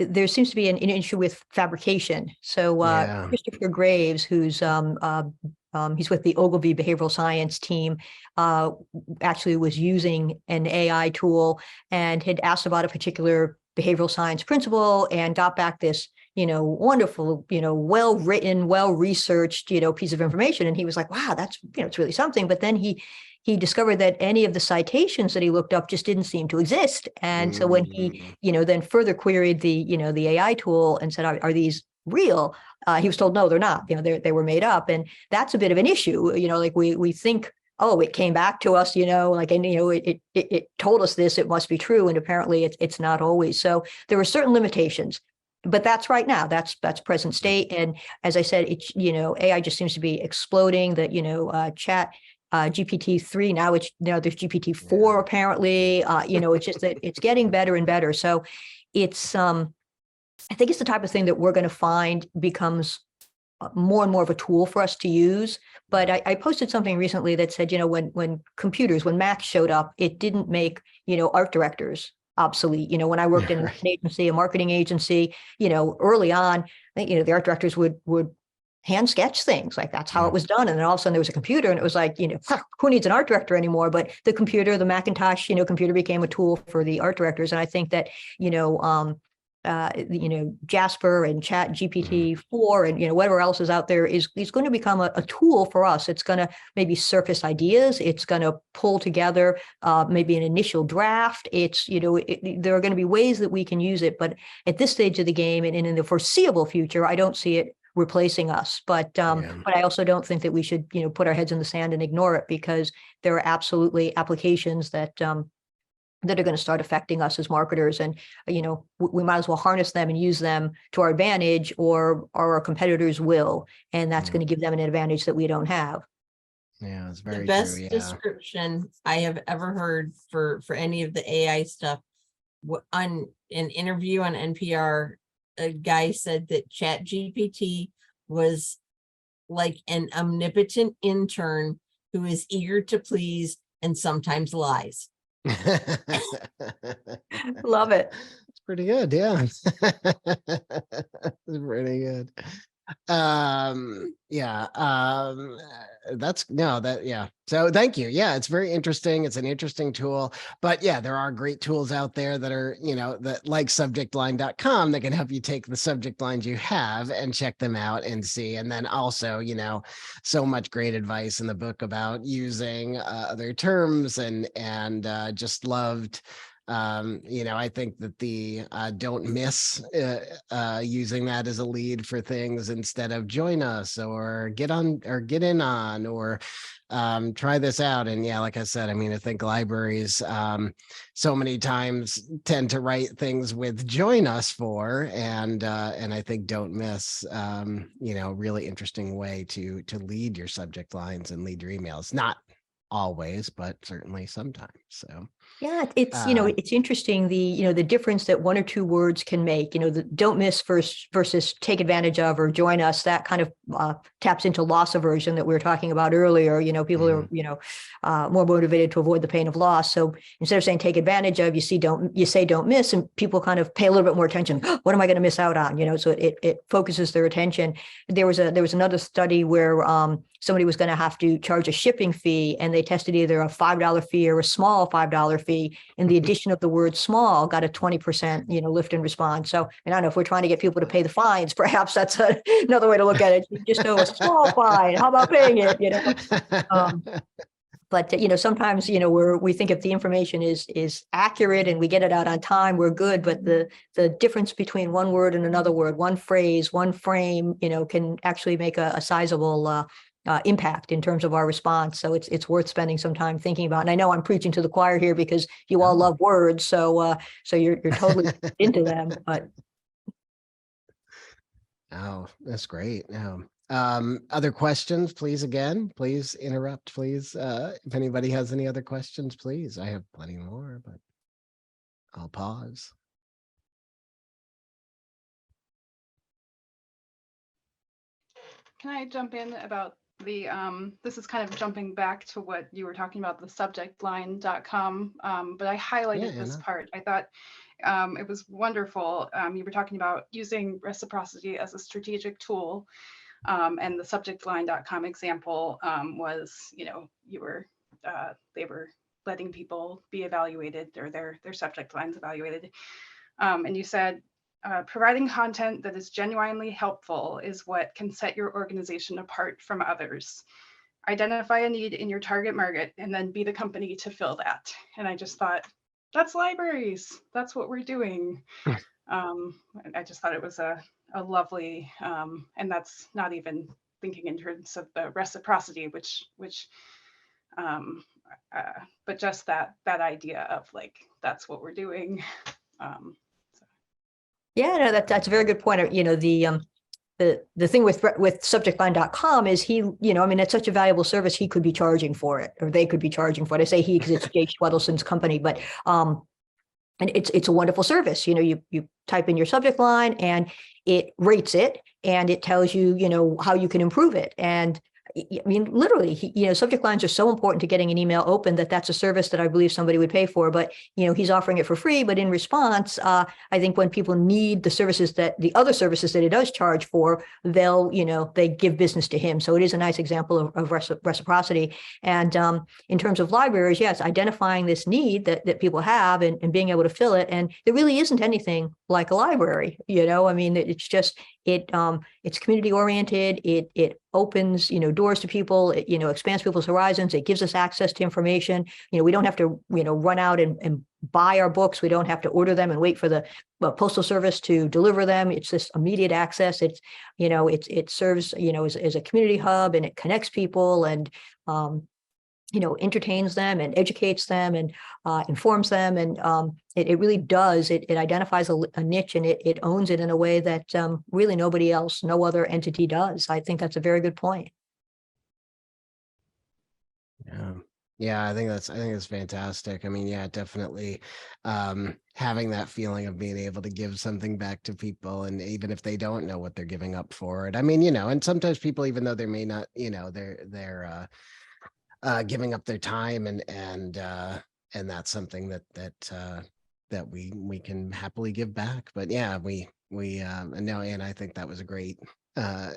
S2: there seems to be an issue with fabrication. So Christopher Graves, who's he's with the Ogilvy behavioral science team, actually was using an AI tool and had asked about a particular behavioral science principle and got back this wonderful, well-written, well-researched, piece of information. And he was like, wow, that's, it's really something. But then he discovered that any of the citations that he looked up just didn't seem to exist. And so when he, then further queried the, the AI tool and said, are these real? He was told, no, they're not, they were made up. And that's a bit of an issue. Like we think, oh, it came back to us, it told us this, it must be true. And apparently it's not always. So there are certain limitations. But that's right now. That's present state. And as I said, it's AI just seems to be exploding. That chat GPT-3, now it's there's GPT-4 apparently. It's just that it's getting better and better. So it's I think it's the type of thing that we're going to find becomes more and more of a tool for us to use. But I posted something recently that said, when Mac showed up, it didn't make art directors obsolete. When I worked in an agency, a marketing agency, early on, the art directors would hand sketch things, like that's how it was done. And then all of a sudden there was a computer, and it was like, who needs an art director anymore? But the computer, the Macintosh, computer became a tool for the art directors. And I think that, Jasper and Chat GPT-4 and whatever else is out there is going to become a tool for us. It's going to maybe surface ideas. It's going to pull together maybe an initial draft. It's there are going to be ways that we can use it. But at this stage of the game and in the foreseeable future, I don't see it replacing us. But I also don't think that we should put our heads in the sand and ignore it, because there are absolutely applications that that are going to start affecting us as marketers. And, we might as well harness them and use them to our advantage, or our competitors will. And that's going to give them an advantage that we don't have.
S1: Yeah, it's very
S5: the best
S1: true. Yeah.
S5: description I have ever heard for any of the AI stuff on an interview on NPR a guy said that Chat GPT was like an omnipotent intern who is eager to please and sometimes lies.
S2: Love it.
S1: It's pretty good. Yeah. It's pretty good. Yeah, that's no, that, yeah. So thank you. Yeah, it's very interesting. It's an interesting tool, but yeah, there are great tools out there that are, that like subjectline.com that can help you take the subject lines you have and check them out and see. And then also, so much great advice in the book about using other terms and just loved I think that the don't miss using that as a lead for things instead of join us or get on or get in on or try this out. And yeah, like I said, I mean, I think libraries so many times tend to write things with join us for, and I think don't miss, really interesting way to lead your subject lines and lead your emails. Not always, but certainly sometimes. So.
S2: Yeah, it's interesting, the difference that one or two words can make, the don't miss versus take advantage of or join us, that kind of taps into loss aversion that we were talking about earlier. People are, more motivated to avoid the pain of loss. So instead of saying take advantage of, you say don't miss, and people kind of pay a little bit more attention. What am I going to miss out on? So it focuses their attention. There was another study where somebody was going to have to charge a shipping fee, and they tested either a $5 fee or a small $5 fee. And the addition of the word small got a 20%, lift in response. So, and I don't know if we're trying to get people to pay the fines, perhaps that's another way to look at it. You just know a small fine. How about paying it? But sometimes where we think if the information is accurate and we get it out on time, we're good. But the difference between one word and another word, one phrase, one frame, can actually make a sizable impact in terms of our response. So it's worth spending some time thinking about. And I know I'm preaching to the choir here because you all love words, so you're totally into them. But
S1: oh, that's great. Other questions, please. Again, please interrupt, please. If anybody has any other questions, please. I have plenty more, but I'll pause.
S7: Can I jump in about the, this is kind of jumping back to what you were talking about, the subjectline.com, but I highlighted this part. I thought it was wonderful. You were talking about using reciprocity as a strategic tool. And the subjectline.com example was, they were letting people be evaluated, or their subject lines evaluated. And you said, providing content that is genuinely helpful is what can set your organization apart from others. Identify a need in your target market and then be the company to fill that. And I just thought, that's libraries. That's what we're doing. I just thought it was a lovely, and that's not even thinking in terms of the reciprocity, but just that idea of like, that's what we're doing.
S2: Yeah, no, that's a very good point. The thing with subjectline.com is it's such a valuable service, he could be charging for it, or they could be charging for it. I say he because it's Jay Schwedelson's company, but and it's a wonderful service. You type in your subject line and it rates it and it tells you, how you can improve it. And I mean, literally, subject lines are so important to getting an email open that's a service that I believe somebody would pay for. But, he's offering it for free. But in response, I think when people need the other services that it does charge for, they give business to him. So it is a nice example of reciprocity. And in terms of libraries, yes, identifying this need that people have and being able to fill it. And there really isn't anything like a library. I mean, it's just, it's community oriented. It opens, doors to people. It, expands people's horizons. It gives us access to information. We don't have to, run out and buy our books. We don't have to order them and wait for the postal service to deliver them. It's this immediate access. It's, it serves, as a community hub, and it connects people and, entertains them and educates them and informs them. And it really does. It identifies a niche, and it owns it in a way that really nobody else, no other entity does. I think that's a very good point.
S1: Yeah. Yeah, I think that's fantastic. I mean, yeah, definitely having that feeling of being able to give something back to people, and even if they don't know what they're giving up for it. I mean, and sometimes people, even though they may not, they're giving up their time, and that's something that we can happily give back. But yeah, we know, and I think that was a great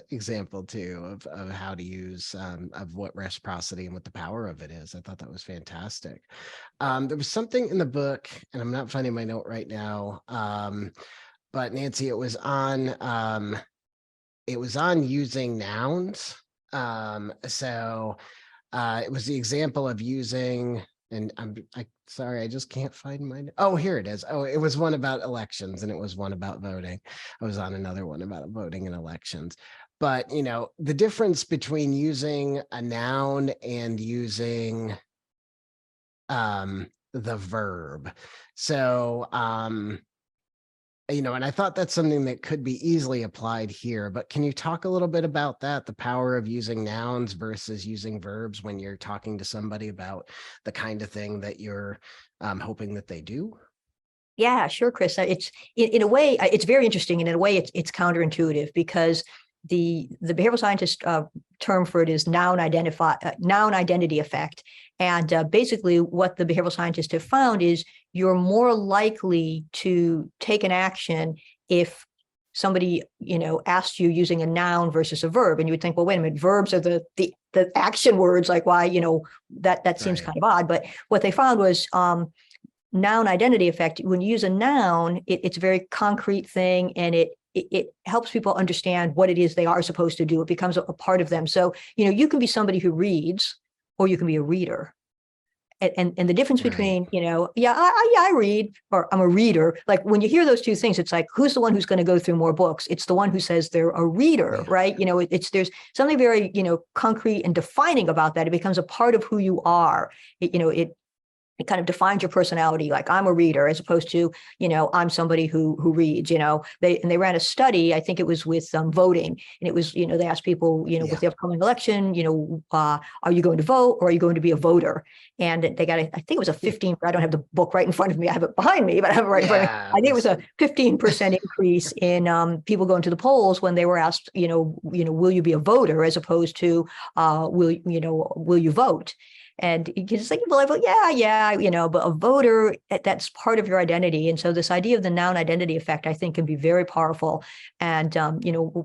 S1: example too of how to use of what reciprocity and what the power of it is. I thought that was fantastic. There was something in the book, and I'm not finding my note right now. But Nancy, it was on using nouns. So it was the example of using, and sorry, I just can't find mine. Oh, here it is. Oh, it was one about elections, and it was one about voting. I was on another one about voting and elections. But the difference between using a noun and using the verb. So and I thought that's something that could be easily applied here, but can you talk a little bit about that, the power of using nouns versus using verbs when you're talking to somebody about the kind of thing that you're hoping that they do?
S2: Yeah, sure, Chris. It's in a way, it's very interesting, and in a way, it's counterintuitive, because the behavioral scientist term for it is noun identity effect. And basically, what the behavioral scientists have found is you're more likely to take an action if somebody asked you using a noun versus a verb, and you would think, well, wait a minute, verbs are the action words, like why that seems
S1: Right.
S2: kind of odd. But what they found was noun identity effect. When you use a noun, it's a very concrete thing, and it helps people understand what it is they are supposed to do. It becomes a part of them. So you can be somebody who reads, or you can be a reader. And the difference
S1: Right.
S2: between I read, or I'm a reader. Like when you hear those two things, it's like, who's the one who's going to go through more books? It's the one who says they're a reader,
S1: Yeah.
S2: right? There's something very concrete and defining about that. It becomes a part of who you are. It kind of defines your personality. Like, I'm a reader, as opposed to, I'm somebody who reads. They ran a study, I think it was with voting, and it was, they asked people,
S1: Yeah.
S2: with the upcoming election, are you going to vote, or are you going to be a voter? And they got, I think it was a 15, I don't have the book right in front of me, I have it behind me, but I have it right in front of me.
S1: Yeah,
S2: I think it was a 15% increase in people going to the polls when they were asked, will you be a voter, as opposed to will you vote? And you just think, well, I vote, yeah, but a voter, that's part of your identity. And so this idea of the noun identity effect, I think, can be very powerful. And,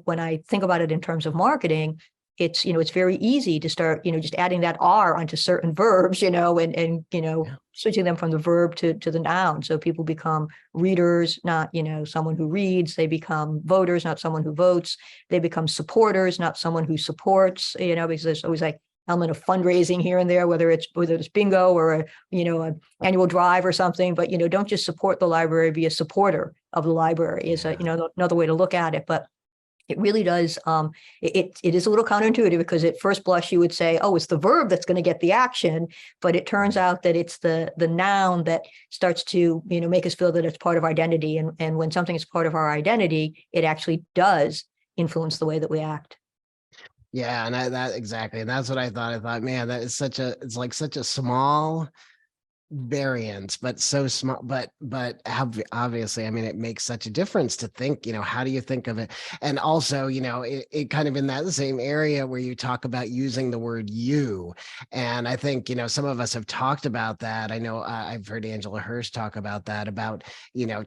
S2: when I think about it in terms of marketing, it's very easy to start, just adding that R onto certain verbs, and switching them from the verb to the noun. So people become readers, not, someone who reads. They become voters, not someone who votes. They become supporters, not someone who supports, because there's always like element of fundraising here and there, whether it's bingo or an annual drive or something. But don't just support the library, be a supporter of the library is another way to look at it. But it really does. It is a little counterintuitive, because at first blush you would say, oh, it's the verb that's going to get the action, but it turns out that it's the noun that starts to make us feel that it's part of our identity. And when something is part of our identity, it actually does influence the way that we act.
S1: Yeah, and that exactly, and that's what I thought. I thought, man, that is it's like such a small variance, but so small, but obviously, I mean, it makes such a difference to think, how do you think of it? And also, it kind of in that same area where you talk about using the word you. And I think, some of us have talked about that. I know I've heard Angela Hirsch talk about that, about,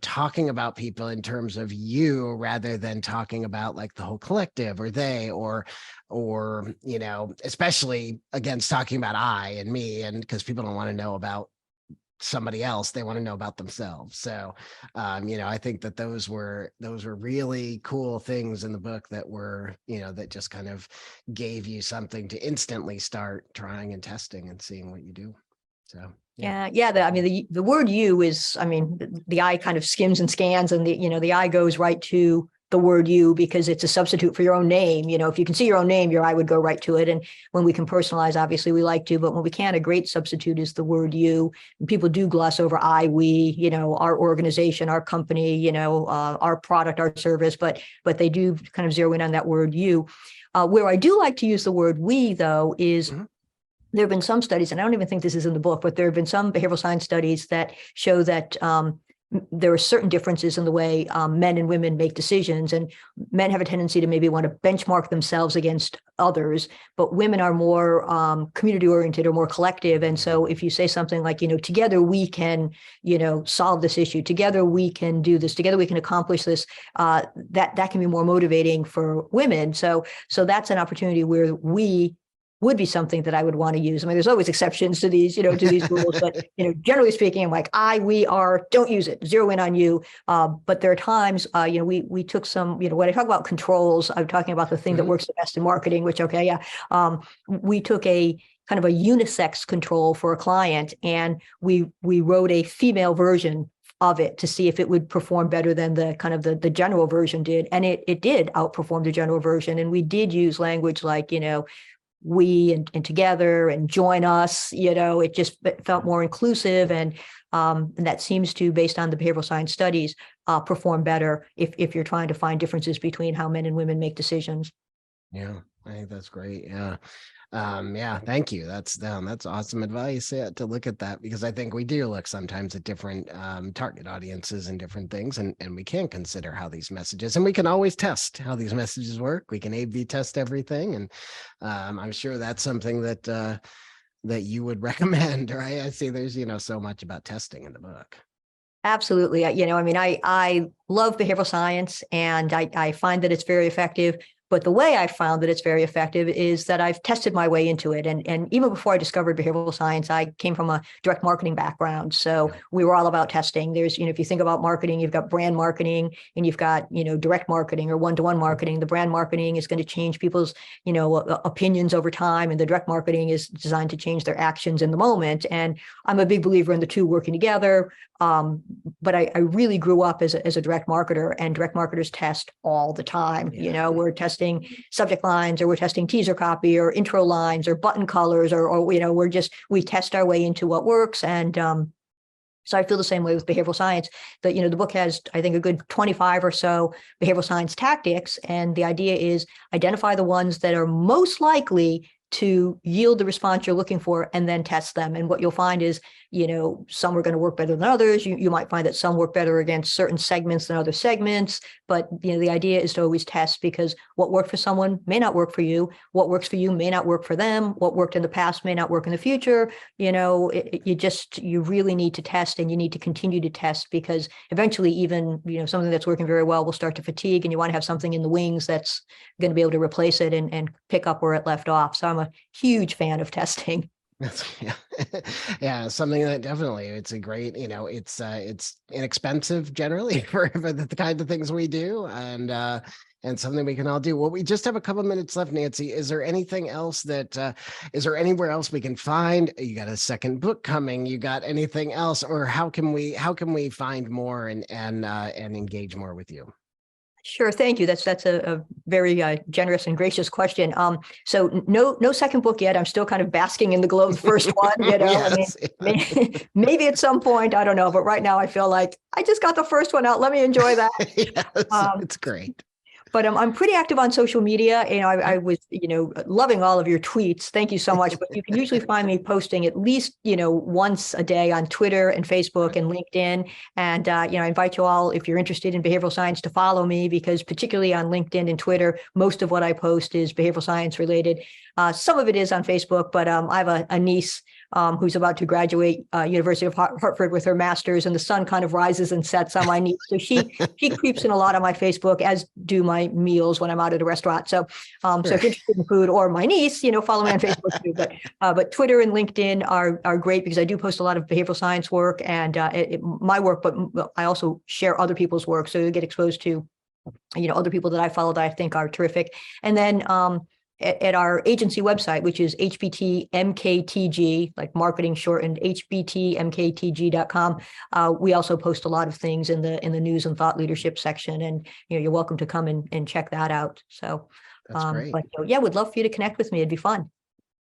S1: talking about people in terms of you, rather than talking about like the whole collective, or they, or especially against talking about I and me, and because people don't want to know about somebody else, they want to know about themselves. So I think that those were really cool things in the book that were, that just kind of gave you something to instantly start trying and testing and seeing what you do. So
S2: Yeah. The word you is, the eye kind of skims and scans, and the eye goes right to the word you, because it's a substitute for your own name. If you can see your own name, your eye would go right to it. And when we can personalize, obviously we like to, but when we can't, a great substitute is the word you. And people do gloss over I, we, our organization, our company, our product, our service, but they do kind of zero in on that word you. Where I do like to use the word we, though, is there have been some studies, and I don't even think this is in the book, but there have been some behavioral science studies that show that there are certain differences in the way men and women make decisions, and men have a tendency to maybe want to benchmark themselves against others, but women are more community oriented or more collective. And so if you say something like, together we can, solve this issue, together we can do this, together we can accomplish this, that can be more motivating for women. So that's an opportunity where we would be something that I would want to use. I mean, there's always exceptions to these, to these rules, but, generally speaking, I'm like, we are, don't use it, zero in on you. But there are times, we took some, when I talk about controls, I'm talking about the thing that works the best in marketing, which, okay, yeah. We took a kind of a unisex control for a client, and we wrote a female version of it to see if it would perform better than the kind of the general version did. And it did outperform the general version. And we did use language like, we and together and join us, it just felt more inclusive. And that seems to, based on the behavioral science studies, perform better if you're trying to find differences between how men and women make decisions.
S1: Yeah, I think that's great. Yeah. Yeah, thank you. That's awesome advice. Yeah, to look at that, because I think we do look sometimes at different target audiences and different things, and we can consider how these messages, and we can always test how these messages work. We can A/B test everything, and I'm sure that's something that that you would recommend. Right? I see there's so much about testing in the book.
S2: Absolutely. I love behavioral science, and I find that it's very effective. But the way I found that it's very effective is that I've tested my way into it. And even before I discovered behavioral science, I came from a direct marketing background. So we were all about testing. There's, if you think about marketing, you've got brand marketing and you've got, direct marketing or one-to-one marketing. The brand marketing is going to change people's, opinions over time. And the direct marketing is designed to change their actions in the moment. And I'm a big believer in the two working together. But I really grew up as a direct marketer, and direct marketers test all the time. We're testing subject lines, or we're testing teaser copy or intro lines or button colors, or we test our way into what works. And so I feel the same way with behavioral science. That the book has, I think, a good 25 or so behavioral science tactics, and the idea is identify the ones that are most likely to yield the response you're looking for, and then test them. And what you'll find is, some are going to work better than others. You might find that some work better against certain segments than other segments. But, the idea is to always test, because what worked for someone may not work for you. What works for you may not work for them. What worked in the past may not work in the future. You really need to test, and you need to continue to test, because eventually even, something that's working very well will start to fatigue, and you want to have something in the wings that's going to be able to replace it and pick up where it left off. So I'm a huge fan of testing.
S1: Yeah, something that definitely, it's a great, it's inexpensive generally for the kind of things we do, and something we can all do. Well, we just have a couple minutes left, Nancy. Is there anything else is there anywhere else we can find? You got a second book coming? You got anything else, or how can we find more and engage more with you?
S2: Sure. Thank you. That's a very generous and gracious question. So no second book yet. I'm still kind of basking in the glow of the first one,
S1: Yes.
S2: Maybe at some point, I don't know. But right now I feel like I just got the first one out. Let me enjoy that.
S1: Yes, it's great.
S2: But I'm pretty active on social media. I was, loving all of your tweets. Thank you so much. But you can usually find me posting at least, once a day on Twitter and Facebook and LinkedIn. And, I invite you all, if you're interested in behavioral science, to follow me, because particularly on LinkedIn and Twitter, most of what I post is behavioral science related. Some of it is on Facebook, but I have a niece who's about to graduate University of Hartford with her master's, and the sun kind of rises and sets on my niece. So she creeps in a lot on my Facebook, as do my meals when I'm out at a restaurant. So so if you're interested in food or my niece, follow me on Facebook too. But Twitter and LinkedIn are great, because I do post a lot of behavioral science work and my work, but I also share other people's work, so you get exposed to other people that I follow that I think are terrific. And then at our agency website, which is HBTMKTG, like marketing shortened, HBTMKTG.com. We also post a lot of things in the news and thought leadership section, and you're welcome to come and check that out. So
S1: That's great.
S2: but would love for you to connect with me. It'd be fun.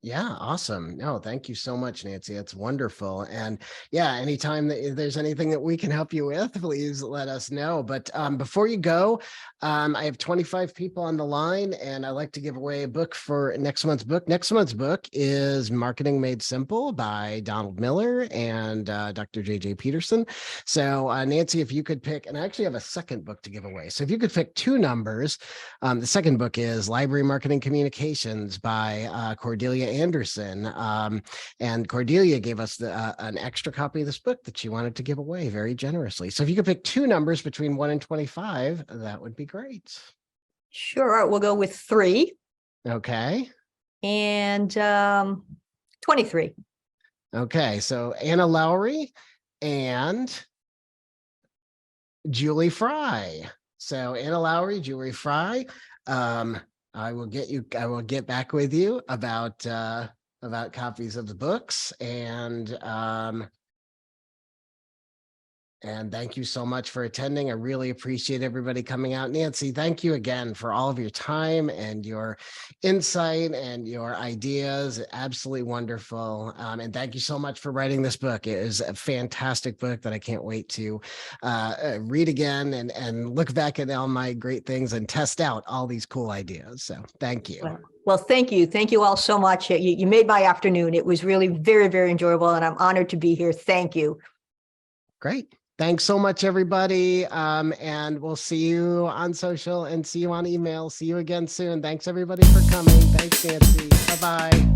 S1: Yeah, awesome. No, thank you so much, Nancy. It's wonderful. And yeah, anytime that there's anything that we can help you with, please let us know. But before you go, I have 25 people on the line, and I like to give away a book for next month's book. Next month's book is Marketing Made Simple by Donald Miller and Dr. JJ Peterson. So Nancy, if you could pick, and I actually have a second book to give away. So if you could pick two numbers, the second book is Library Marketing Communications by Cordelia Anderson. And Cordelia gave us an extra copy of this book that she wanted to give away very generously. So if you could pick two numbers between 1 and 25, that would be great.
S2: Sure. All right, we'll go with 3
S1: Okay.
S2: and 23.
S1: Okay. So Anna Lowry and Julie Fry. So Anna Lowry, Julie Fry. I will get back with you about copies of the books, and thank you so much for attending. I really appreciate everybody coming out. Nancy, thank you again for all of your time and your insight and your ideas. Absolutely wonderful. And thank you so much for writing this book. It is a fantastic book that I can't wait to read again and look back at all my great things and test out all these cool ideas. So thank you.
S2: Well, thank you. Thank you all so much. You made my afternoon. It was really very, very enjoyable, and I'm honored to be here. Thank you.
S1: Great. Thanks so much, everybody. And we'll see you on social and see you on email. See you again soon. Thanks, everybody, for coming. Thanks, Nancy. Bye-bye.